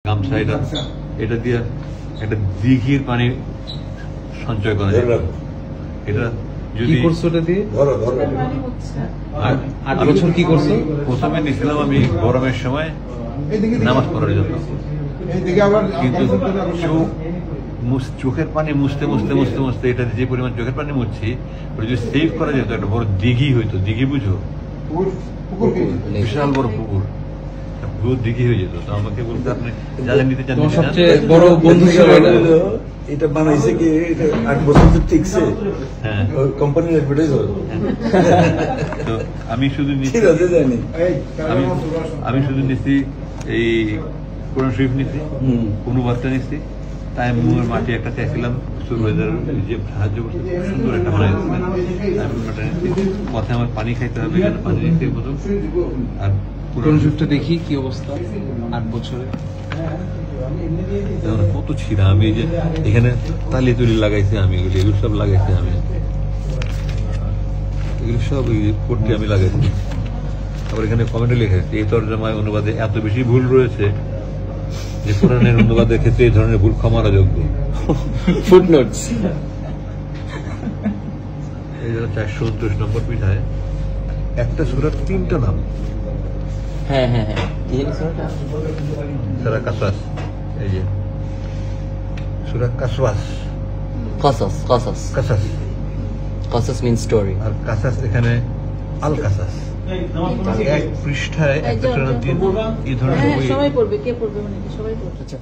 গামছা এটা দিয়ে একটা দিঘির পানি সঞ্চয় করা যায়। এটা যদি করছো এটা দিয়ে 8 বছর কি করছো? প্রথমে নিয়েছিলাম আমি গরমের সময় নামাজ পড়ার জন্য, কিন্তু চোখের পানি মুছতে মুছতে মুছতে মুছতে এটা যে পরিমাণ চোখের পানি মুছছি ওটা যদি সেভ করা যেত একটা বড় দিঘি হইতো। দিঘি বুঝো? বিশাল বড় পুকুর, পুরো দিঘি হয়ে যেত। তো আমাকে বলতে আপনি যা যা নিতে চান। সবচেয়ে বড় বন্ধু এটা বানাইছে কি 8 বছর তো টিকছে। হ্যাঁ, কোম্পানির অ্যাডভার্টাইজ হয়। তো আমি শুধু আমি শুধু নিচ্ছি এই কোরআন শরীফ নিচ্ছি, অনুবাদটা নিচ্ছি, তাই মুয়ের মাটি একটা চাইছিলাম সুরওয়েদার যে সাহায্য করছে, সুন্দর একটা বানাই পথে আমার পানি খাইতে হবে, এখানে পানি নিতে বোঝো। আর কোরআন শরীফটা দেখি কি অবস্থা 8 বছরে কত ছিঁড়া। আমি যে এখানে তালি তুলি লাগাইছি, আমি এগুলো সব লাগাইছি, আমি এগুলো সব পড়তে আমি লাগাইছি। আবার এখানে কমেন্টে লিখেছি এই তর্জমায় অনুবাদে এত বেশি ভুল রয়েছে যে কোরআনের অনুবাদের ক্ষেত্রে এই ধরনের ভুল ক্ষমার যোগ্য। ফুটনোটস। এই জন্য 429 নম্বর পৃষ্ঠায় একটা সূরার 3টা নাম। হ্যাঁ হ্যাঁ হ্যাঁ, সূরা কাসাস। এই যে সূরা কাসওয়াস, কাসাস। কাসাস কাসাস কাসাস মিন স্টোরি। আর কাসাস এখানে আল কাসাস। এক পৃষ্ঠায় একটা সূরা 3 এই ধরনের বই সবাই পড়বে, কে পড়বে মানে সবাই পড়বে। আচ্ছা।